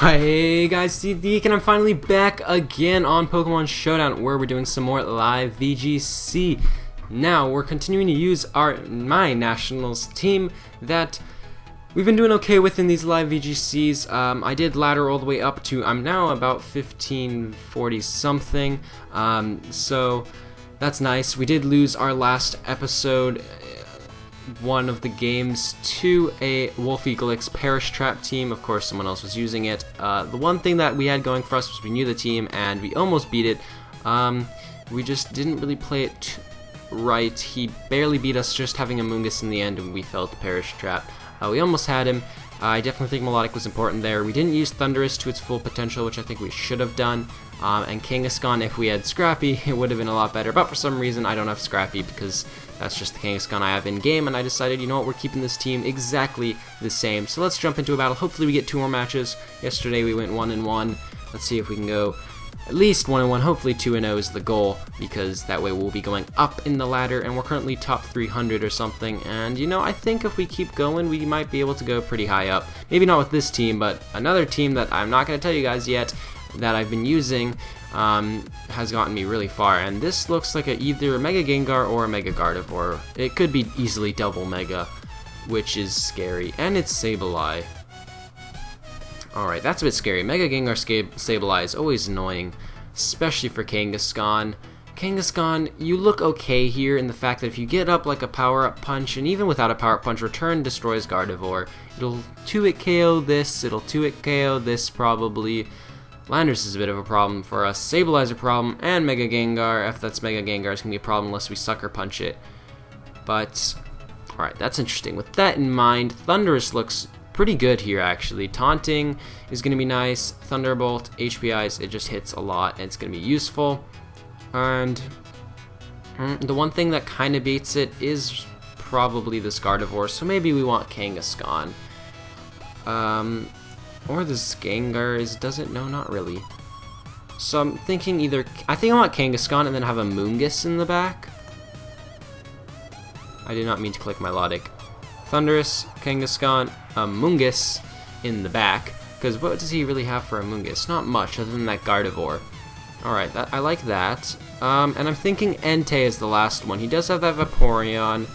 Hey guys, Eekthegeek, and I'm finally back again on Pokemon Showdown, where we're doing some more live VGC. Now, we're continuing to use my Nationals team that we've been doing okay with in these live VGCs. I did ladder all the way up to, I'm now about 1540 something, so that's nice. We did lose our last episode, one of the games, to a Eekthegeek Perish Trap team. Of course, someone else was using it. The one thing that we had going for us was we knew the team and we almost beat it. We just didn't really play it right. He barely beat us, just having a Mungus in the end, and we fell to Perish Trap. We almost had him. I definitely think Melodic was important there. We didn't use Thundurus to its full potential, which I think we should have done. And Kangaskhan, if we had Scrappy, it would have been a lot better. But for some reason, I don't have Scrappy because that's just the Kangaskhan I have in game. And I decided, you know what, we're keeping this team exactly the same. So let's jump into a battle. Hopefully we get 2 more matches. Yesterday we went 1-1. Let's see if we can go at least 1-1. Hopefully 2-0 is the goal, because that way we'll be going up in the ladder. And we're currently top 300 or something. And, you know, I think if we keep going, we might be able to go pretty high up. Maybe not with this team, but another team that I'm not going to tell you guys yet, that I've been using, has gotten me really far, and this looks like either a Mega Gengar or a Mega Gardevoir. It could be easily double Mega, which is scary, and it's Sableye. Alright, that's a bit scary. Mega Gengar Sableye is always annoying, especially for Kangaskhan. Kangaskhan, you look okay here in the fact that if you get up like a power-up punch, and even without a power-up punch, Return destroys Gardevoir. It'll 2-hit KO this, it'll 2-hit KO this probably. Landorus is a bit of a problem for us. Sableye is a problem, and Mega Gengar, if that's Mega Gengar, is going to be a problem unless we Sucker Punch it. But, alright, that's interesting. With that in mind, Thundurus looks pretty good here, actually. Taunting is going to be nice. Thunderbolt, HPIs, it just hits a lot, and it's going to be useful. And the one thing that kind of beats it is probably this Gardevoir, so maybe we want Kangaskhan. Or this Gengar doesn't, no, not really. So I'm thinking I think I want Kangaskhan and then have a Mungus in the back. I did not mean to click Melodic. Thundurus, Kangaskhan, a Mungus in the back. Because what does he really have for a Mungus? Not much other than that Gardevoir. Alright, I like that. And I'm thinking Entei is the last one. He does have that Vaporeon.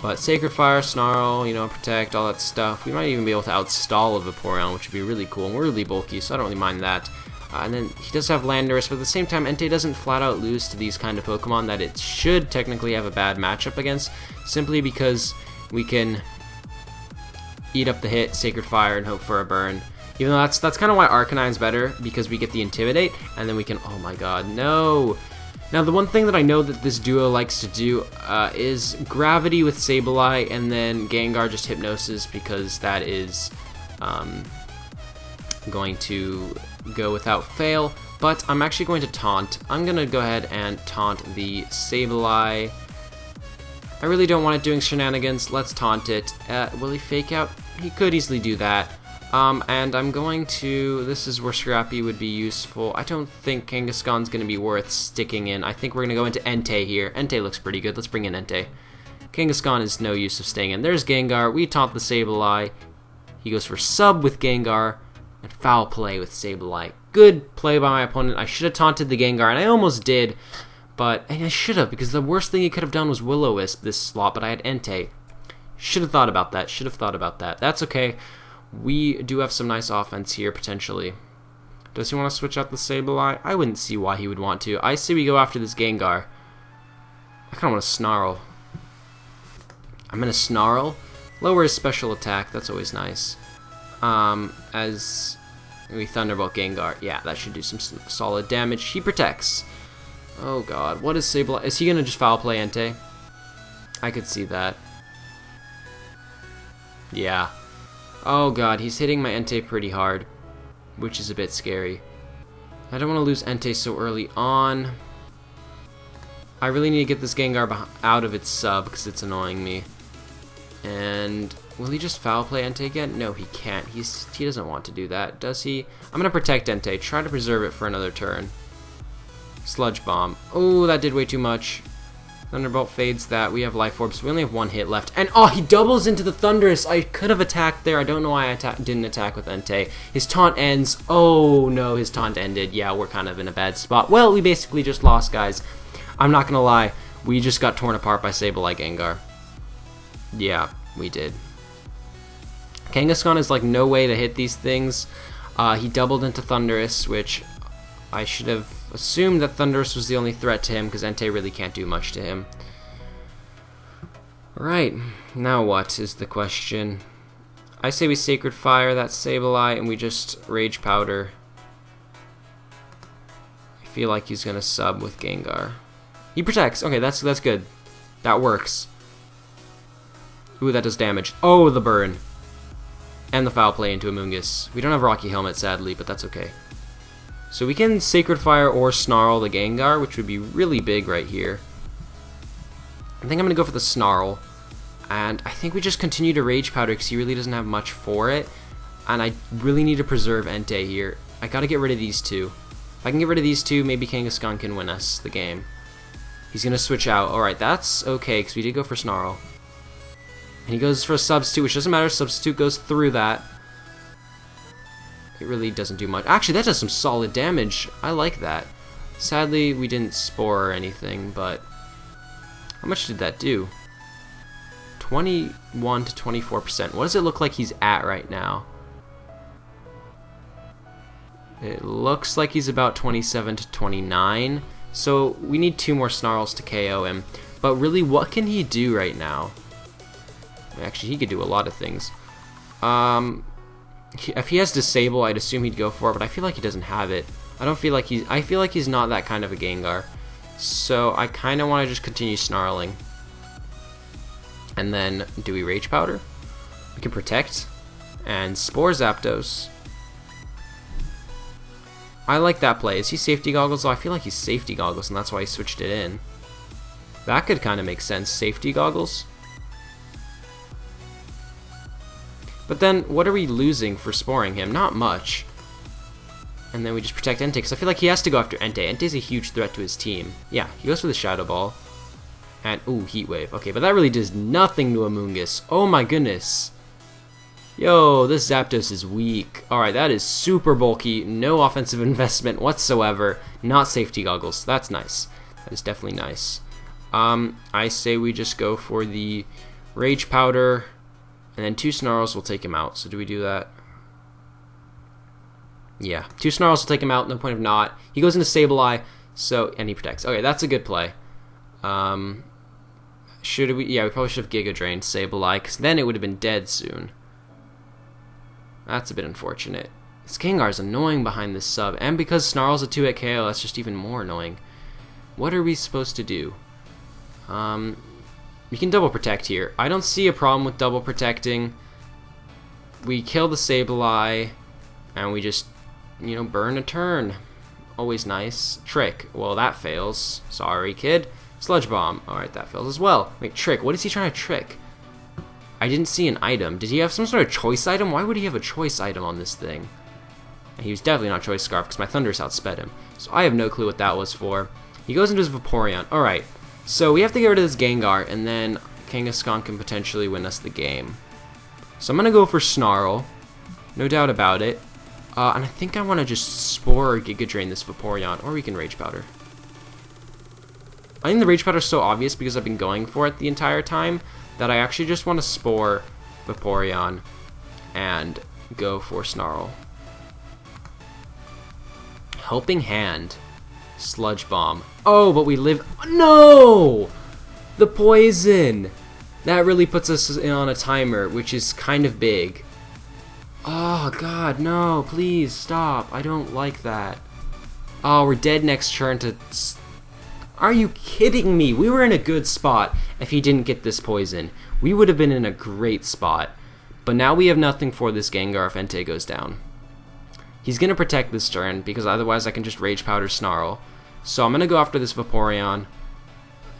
But Sacred Fire, Snarl, you know, Protect, all that stuff. We might even be able to outstall a Vaporeon, which would be really cool. And we're really bulky, so I don't really mind that. And then he does have Landorus, but at the same time, Entei doesn't flat out lose to these kind of Pokemon that it should technically have a bad matchup against, simply because we can eat up the hit, Sacred Fire, and hope for a burn. Even though that's kind of why Arcanine's better, because we get the Intimidate, and then we can, oh my god, no! Now, the one thing that I know that this duo likes to do is Gravity with Sableye, and then Gengar just Hypnosis, because that is going to go without fail. But I'm actually going to Taunt. I'm going to go ahead and Taunt the Sableye. I really don't want it doing shenanigans. Let's Taunt it. Will he Fake Out? He could easily do that. And I'm going to, this is where Scrappy would be useful. I don't think Kangaskhan's going to be worth sticking in. I think we're going to go into Entei here. Entei looks pretty good. Let's bring in Entei. Kangaskhan is no use of staying in. There's Gengar. We taunt the Sableye. He goes for Sub with Gengar and Foul Play with Sableye. Good play by my opponent. I should have taunted the Gengar, and I almost did. But I should have, because the worst thing he could have done was Will-O-Wisp this slot, but I had Entei. Should have thought about that. Should have thought about that. That's okay. We do have some nice offense here, potentially. Does he want to switch out the Sableye? I wouldn't see why he would want to. I say we go after this Gengar. I kind of want to Snarl. I'm going to Snarl. Lower his special attack. That's always nice. As we Thunderbolt Gengar. Yeah, that should do some solid damage. He protects. Oh god, what is Sableye? Is he going to just Foul Play Entei? I could see that. Yeah. Oh god, he's hitting my Entei pretty hard, which is a bit scary. I don't want to lose Entei so early on. I really need to get this Gengar out of its sub, because it's annoying me. And will he just Foul Play Entei again? No, he can't. He doesn't want to do that, does he? I'm going to protect Entei, try to preserve it for another turn. Sludge Bomb. Oh, that did way too much. Thunderbolt fades that. We have Life Orbs. We only have one hit left. And, oh, he doubles into the Thunderous. I could have attacked there. I don't know why I didn't attack with Entei. His taunt ends. Oh, no, his taunt ended. Yeah, we're kind of in a bad spot. Well, we basically just lost, guys. I'm not going to lie. We just got torn apart by Sableye Gengar. Yeah, we did. Kangaskhan is like no way to hit these things. He doubled into Thunderous, which I should have assumed that Thunderous was the only threat to him because Entei really can't do much to him. Alright, now what is the question? I say we Sacred Fire that Sableye and we just Rage Powder. I feel like he's going to sub with Gengar. He protects. Okay, that's good. That works. Ooh, that does damage. Oh, the burn. And the Foul Play into Amoonguss. We don't have Rocky Helmet, sadly, but that's okay. So we can Sacred Fire or Snarl the Gengar, which would be really big right here. I think I'm going to go for the Snarl. And I think we just continue to Rage Powder because he really doesn't have much for it. And I really need to preserve Entei here. I got to get rid of these two. If I can get rid of these two, maybe Kangaskhan can win us the game. He's going to switch out. Alright, that's okay because we did go for Snarl. And he goes for a Substitute, which doesn't matter. Substitute goes through that. It really doesn't do much. Actually, that does some solid damage. I like that. Sadly, we didn't Spore or anything, but how much did that do? 21 to 24%. What does it look like he's at right now? It looks like he's about 27 to 29. So we need 2 more Snarls to KO him. But really, what can he do right now? Actually, he could do a lot of things. If he has Disable, I'd assume he'd go for it, but I feel like he doesn't have it. I feel like he's not that kind of a Gengar. So I kind of want to just continue snarling. And then, do we Rage Powder? We can Protect. And Spore Zapdos. I like that play. Is he Safety Goggles? Oh, I feel like he's Safety Goggles, and that's why he switched it in. That could kind of make sense. Safety Goggles. But then, what are we losing for Sporing him? Not much. And then we just protect Entei, because I feel like he has to go after Entei. Entei's a huge threat to his team. Yeah, he goes for the Shadow Ball. And, ooh, Heat Wave. Okay, but that really does nothing to Amoonguss. Oh my goodness. Yo, this Zapdos is weak. Alright, that is super bulky. No offensive investment whatsoever. Not Safety Goggles. That's nice. That is definitely nice. I say we just go for the Rage Powder. And then 2 Snarls will take him out. So do we do that? Yeah, 2 Snarls will take him out. No point of not. He goes into Sableye, and he protects. Okay, that's a good play. Should we? Yeah, we probably should have Giga Drained Sableye, because then it would have been dead soon. That's a bit unfortunate. This Gengar's annoying behind this sub, and because Snarl's a 2-hit KO, that's just even more annoying. What are we supposed to do? We can double protect here. I don't see a problem with double protecting. We kill the Sableye, and we just, you know, burn a turn. Always nice. Trick. Well, that fails. Sorry, kid. Sludge Bomb. Alright, that fails as well. Wait, Trick. What is he trying to trick? I didn't see an item. Did he have some sort of choice item? Why would he have a choice item on this thing? And he was definitely not Choice Scarf, because my Thunderous outsped him. So I have no clue what that was for. He goes into his Vaporeon. Alright. So we have to get rid of this Gengar, and then Kangaskhan can potentially win us the game. So I'm going to go for Snarl. No doubt about it. And I think I want to just Spore or Giga Drain this Vaporeon, or we can Rage Powder. I think the Rage Powder is so obvious because I've been going for it the entire time that I actually just want to Spore Vaporeon and go for Snarl. Helping Hand. Sludge Bomb. Oh, but we live... No! The poison! That really puts us on a timer, which is kind of big. Oh, God, no. Please, stop. I don't like that. Oh, we're dead next turn to... Are you kidding me? We were in a good spot if he didn't get this poison. We would have been in a great spot. But now we have nothing for this Gengar if Entei goes down. He's going to protect this turn, because otherwise I can just Rage Powder Snarl. So I'm going to go after this Vaporeon.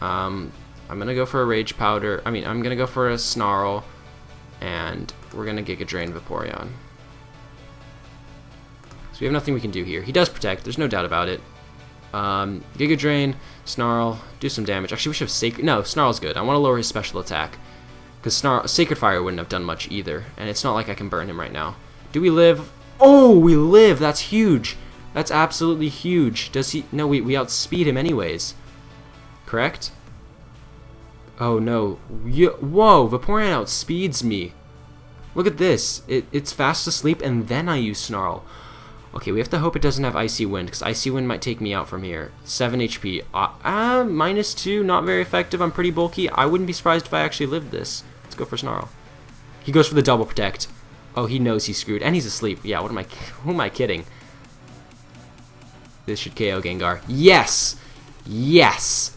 I'm going to go for a Rage Powder. I'm going to go for a Snarl. And we're going to Giga Drain Vaporeon. So we have nothing we can do here. He does protect. There's no doubt about it. Giga Drain, Snarl, do some damage. Actually, we should have Sacred. No, Snarl's good. I want to lower his special attack. Because Sacred Fire wouldn't have done much either. And it's not like I can burn him right now. Do we live? Oh, we live! That's huge! That's absolutely huge. Does he? No, we outspeed him anyways. Correct? Oh no. Whoa, Vaporeon outspeeds me. Look at this. It's fast asleep and then I use Snarl. Okay, we have to hope it doesn't have Icy Wind, because Icy Wind might take me out from here. 7 HP. -2, not very effective. I'm pretty bulky. I wouldn't be surprised if I actually lived this. Let's go for Snarl. He goes for the double protect. Oh, he knows he's screwed. And he's asleep. Yeah, who am I kidding? This should KO Gengar. Yes! Yes!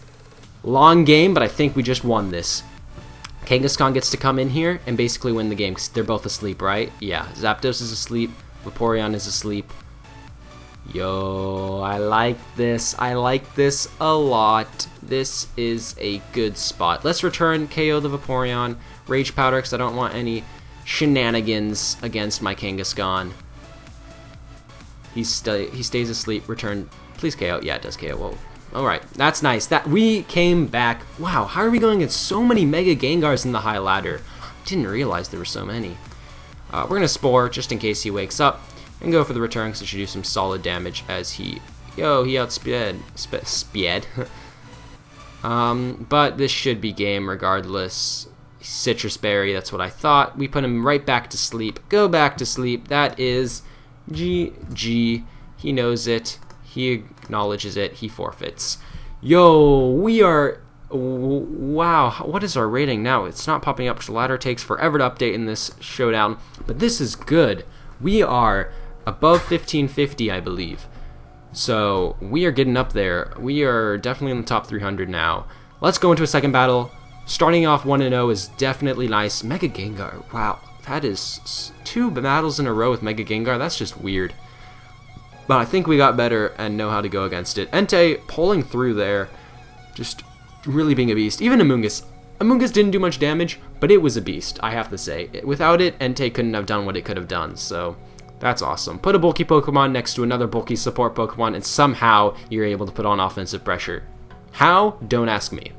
Long game, but I think we just won this. Kangaskhan gets to come in here and basically win the game, because they're both asleep, right? Yeah, Zapdos is asleep. Vaporeon is asleep. Yo, I like this. I like this a lot. This is a good spot. Let's return KO the Vaporeon. Rage Powder, because I don't want any shenanigans against my Kangaskhan. He stays asleep. Return. Please KO. Yeah, it does KO. Whoa. Alright, that's nice. That we came back. Wow, how are we going against so many Mega Gengars in the high ladder? Didn't realize there were so many. We're going to Spore, just in case he wakes up, and go for the return, because it should do some solid damage as he... Yo, he outsped. But this should be game regardless. Citrus Berry, that's what I thought. We put him right back to sleep. Go back to sleep. That is GG. He knows it. He acknowledges it. He forfeits. Yo, we are... Wow, what is our rating now? It's not popping up because the ladder takes forever to update in this showdown, but this is good. We are above 1550, I believe. So we are getting up there. We are definitely in the top 300 now. Let's go into a second battle. Starting off 1-0 is definitely nice. Mega Gengar, wow, that is 2 battles in a row with Mega Gengar. That's just weird. But I think we got better and know how to go against it. Entei pulling through there, just really being a beast. Even Amoonguss. Amoonguss didn't do much damage, but it was a beast, I have to say. Without it, Entei couldn't have done what it could have done, so that's awesome. Put a bulky Pokemon next to another bulky support Pokemon, and somehow you're able to put on offensive pressure. How? Don't ask me.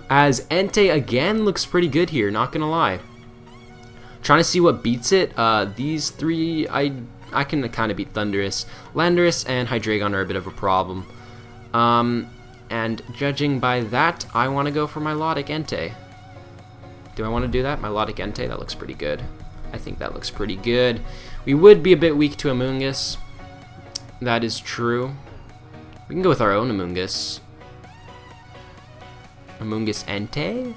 As Entei again looks pretty good here, not gonna lie. Trying to see what beats it. These 3, I can kind of beat Thundurus. Landorus and Hydreigon are a bit of a problem. And judging by that, I want to go for Milotic Entei. Do I want to do that? Milotic Entei, that looks pretty good. I think that looks pretty good. We would be a bit weak to Amoonguss. That is true. We can go with our own Amoonguss. Amoonguss Entei?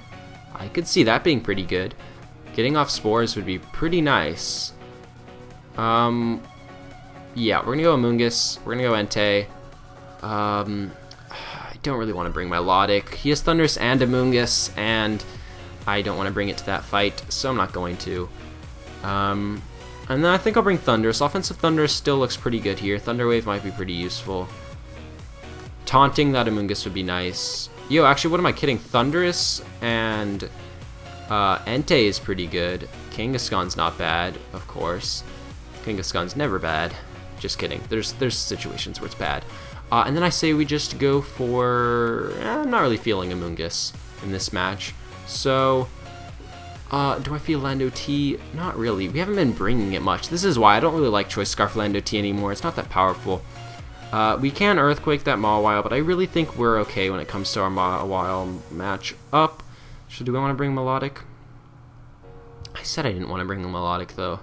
I could see that being pretty good. Getting off Spores would be pretty nice. Yeah, we're going to go Amoonguss. We're going to go Entei. I don't really want to bring Milotic. He has Thundurus and Amoonguss, and I don't want to bring it to that fight, so I'm not going to. And then I think I'll bring Thundurus. Offensive Thundurus still looks pretty good here. Thunder Wave might be pretty useful. Taunting that Amoonguss would be nice. Yo, actually, what am I kidding? Thundurus and Entei is pretty good. Kangaskhan's not bad, of course. Kangaskhan's never bad. Just kidding. There's situations where it's bad. And then I say we just go for... I'm not really feeling Amoonguss in this match. So, do I feel Lando T? Not really. We haven't been bringing it much. This is why I don't really like Choice Scarf Lando T anymore. It's not that powerful. We can Earthquake that Mawile, but I really think we're okay when it comes to our Mawile match up. So do we want to bring Milotic? I said I didn't want to bring the Milotic, though.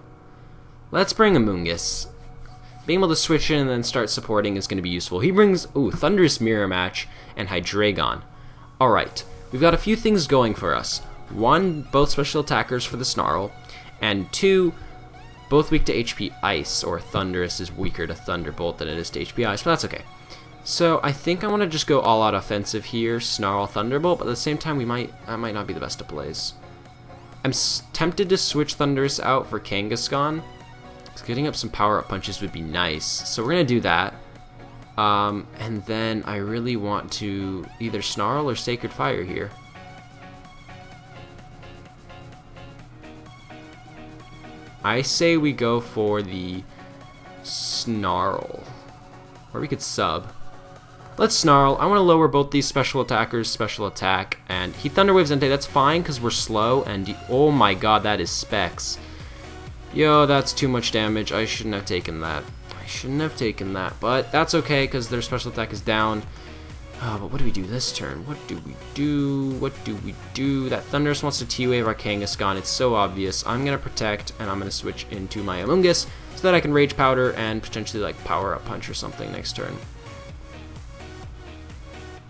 Let's bring Amoonguss. Being able to switch in and then start supporting is going to be useful. He brings, Thunderous Mirror Match and Hydreigon. Alright, we've got a few things going for us. 1, both special attackers for the Snarl, and 2, both weak to HP Ice, or Thundurus is weaker to Thunderbolt than it is to HP Ice, but that's okay. So I think I want to just go all out offensive here, Snarl, Thunderbolt, but at the same time that might not be the best of plays. I'm tempted to switch Thundurus out for Kangaskhan. Getting up some power-up punches would be nice, so we're going to do that. And then I really want to either Snarl or Sacred Fire here. I say we go for the Snarl. Or we could sub. Let's Snarl. I want to lower both these special attackers' special attack, and he Thunderwaves Entei. That's fine because we're slow, and oh my god, that is Specs. Yo, that's too much damage. I shouldn't have taken that. I shouldn't have taken that, but that's okay because their special attack is down. But what do we do this turn? What do we do? What do we do? That Thunderous wants to T-Wave our Kangaskhan. It's so obvious. I'm going to Protect, and I'm going to switch into my Amoonguss so that I can Rage Powder and potentially like Power Up Punch or something next turn.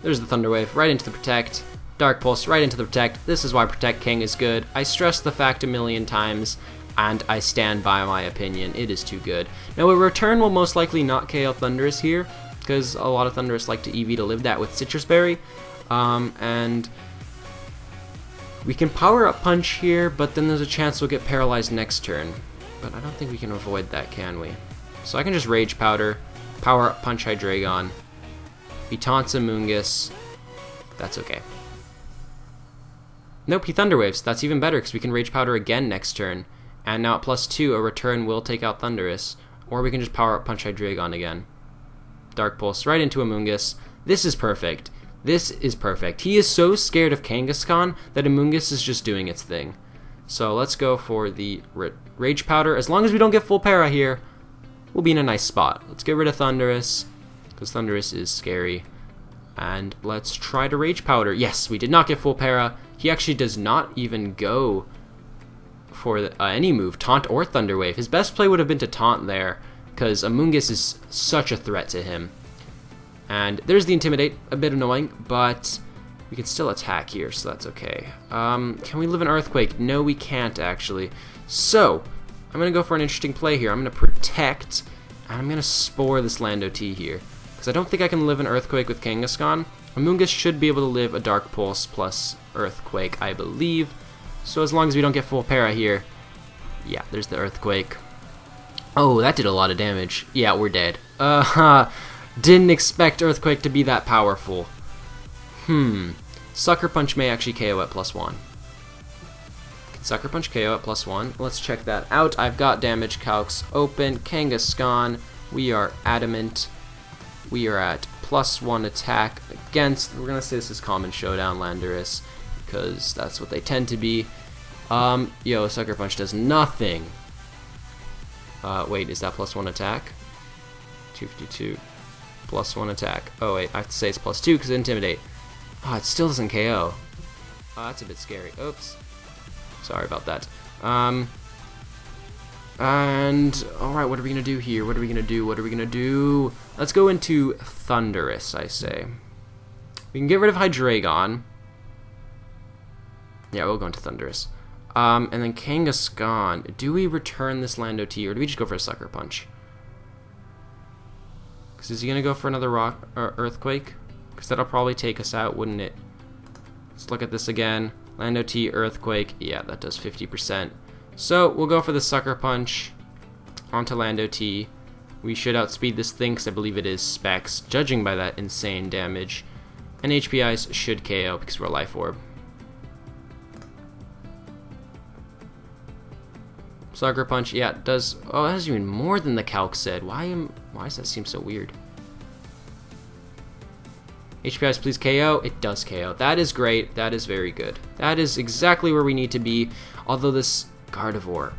There's the Thunder Wave, right into the Protect. Dark Pulse, right into the Protect. This is why Protect King is good. I stress the fact a million times, and I stand by my opinion. It is too good. Now, a Return will most likely not KO Thundurus here, because a lot of Thundurus like to EV to live that with Citrus Berry. And we can Power Up Punch here, but then there's a chance we'll get paralyzed next turn. But I don't think we can avoid that, can we? So I can just Rage Powder, Power Up Punch Hydreigon. If he taunts Amoonguss, that's okay. Nope, he Thunder Waves. That's even better because we can Rage Powder again next turn. And now at +2, a Return will take out Thundurus. Or we can just Power Up Punch Hydreigon again. Dark Pulse right into Amoonguss. This is perfect. This is perfect. He is so scared of Kangaskhan that Amoonguss is just doing its thing. So let's go for the Rage Powder. As long as we don't get full para here, we'll be in a nice spot. Let's get rid of Thundurus, because Thundurus is scary. And let's try to Rage Powder. Yes, we did not get full para. He actually does not even go for any move, Taunt or Thunder Wave. His best play would have been to Taunt there, because Amoonguss is such a threat to him. And there's the Intimidate, a bit annoying, but we can still attack here, so that's okay. Can we live an Earthquake? No, we can't, actually. So, I'm going to go for an interesting play here. I'm going to Protect, and I'm going to Spore this Lando T here. Because I don't think I can live an Earthquake with Kangaskhan. Amoonguss should be able to live a Dark Pulse plus Earthquake, I believe. So as long as we don't get full para here, yeah, there's the Earthquake. Oh, that did a lot of damage. Yeah, we're dead. Didn't expect Earthquake to be that powerful. Sucker Punch may actually KO at +1. Can Sucker Punch KO at +1? Let's check that out. I've got damage calcs open. Kangaskhan, we are adamant. We are at +1 attack against, we're going to say this is Common Showdown Landorus, because that's what they tend to be. Yo, Sucker Punch does nothing. Wait, is that +1 attack? 252. +1 attack. Oh wait, I have to say it's +2 because Intimidate. Oh, it still doesn't KO. Oh, that's a bit scary. Oops. Sorry about that. And, alright, what are we going to do here? What are we going to do? What are we going to do? Let's go into Thundurus, I say. We can get rid of Hydreigon. Yeah, we'll go into Thundurus. And then Kangaskhan. Do we return this Lando T, or do we just go for a Sucker Punch? Because is he going to go for another rock or Earthquake? Because that'll probably take us out, wouldn't it? Let's look at this again. Lando T, Earthquake. Yeah, that does 50%. So, we'll go for the Sucker Punch onto Lando T. We should outspeed this thing, because I believe it is Specs, judging by that insane damage. And HPIs should KO, because we're a Life Orb. Sucker Punch, yeah, it does. Oh, it has even more than the calc said. Why does that seem so weird? HPIs, please KO. It does KO. That is great. That is very good. That is exactly where we need to be. Although this Gardevoir,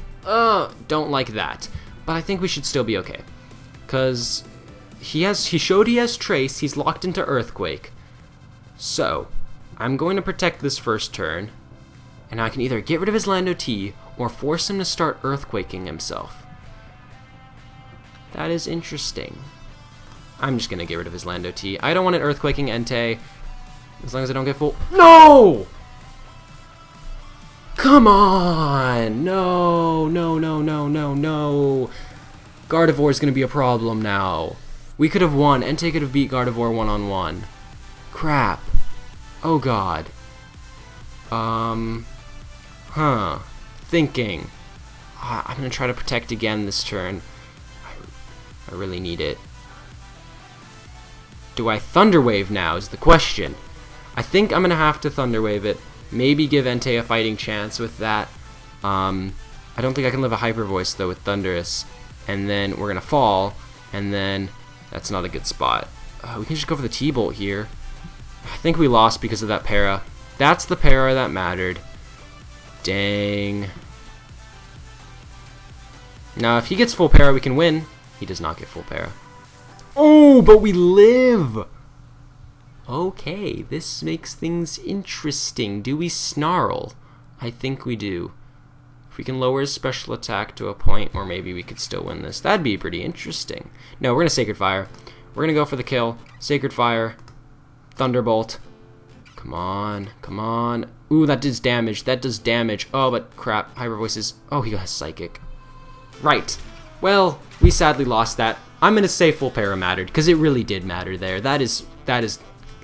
don't like that. But I think we should still be okay. Because he showed he has Trace. He's locked into Earthquake. So, I'm going to protect this first turn. And I can either get rid of his Lando T or force him to start Earthquaking himself. That is interesting. I'm just going to get rid of his Lando T. I don't want an Earthquaking Entei. As long as I don't get full... No! Come on! No, no, no, no, no, no. Gardevoir is going to be a problem now. We could have won. Entei could have beat Gardevoir one-on-one. Crap. Oh, God. Thinking. I'm going to try to protect again this turn. I really need it. Do I Thunder Wave now is the question. I think I'm going to have to Thunder Wave it. Maybe give Entei a fighting chance with that. I don't think I can live a Hyper Voice though with Thundurus. And then we're going to fall. And then that's not a good spot. We can just go for the T-Bolt here. I think we lost because of that para. That's the para that mattered. Dang. Now, if he gets full para, we can win. He does not get full para. Oh, but we live! Okay, this makes things interesting. Do we snarl? I think we do. If we can lower his special attack to a point where maybe we could still win this, that'd be pretty interesting. No, we're going to Sacred Fire. We're going to go for the kill. Sacred Fire. Thunderbolt. Come on. Come on. Ooh, that does damage. That does damage. Oh, but crap. Hyper Voices. Oh, he has Psychic. Right. Well, we sadly lost that. I'm going to say full para mattered, because it really did matter there. That is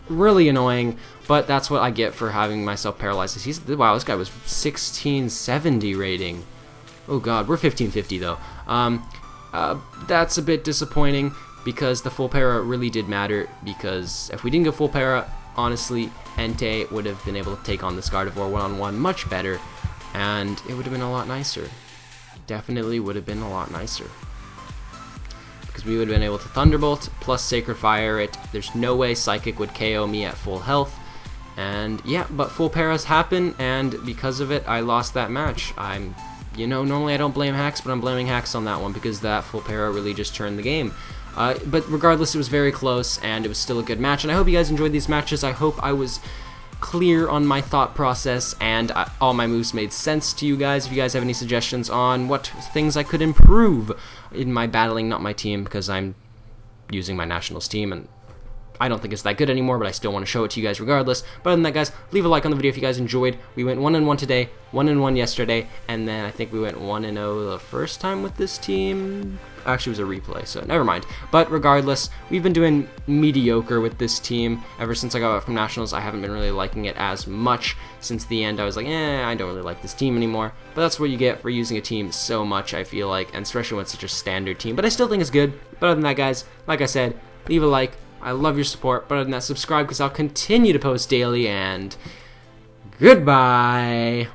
really annoying, but that's what I get for having myself paralyzed. Wow, this guy was 1670 rating. Oh god, we're 1550 though. That's a bit disappointing, because the full para really did matter, because if we didn't go full para, honestly, Entei would have been able to take on this Gardevoir one-on-one much better, and it would have been a lot nicer. Definitely would have been a lot nicer. Because we would have been able to Thunderbolt plus Sacred Fire it. There's no way Psychic would KO me at full health. And yeah, but full paras happen, and because of it, I lost that match. Normally I don't blame hacks, but I'm blaming hacks on that one because that full para really just turned the game. But regardless, it was very close, and it was still a good match. And I hope you guys enjoyed these matches. I hope I was clear on my thought process, and all my moves made sense to you guys. If you guys have any suggestions on what things I could improve in my battling, not my team, because I'm using my nationals team, and I don't think it's that good anymore, but I still want to show it to you guys regardless. But other than that, guys, leave a like on the video if you guys enjoyed. We went 1-1 today, 1-1 yesterday, and then I think we went 1-0 the first time with this team. Actually, it was a replay, so never mind. But regardless, we've been doing mediocre with this team ever since I got out from nationals. I haven't been really liking it as much. Since the end, I was like, I don't really like this team anymore. But that's what you get for using a team so much, I feel like, and especially when it's such a standard team. But I still think it's good. But other than that, guys, like I said, leave a like. I love your support, but other than that, subscribe because I'll continue to post daily, and goodbye!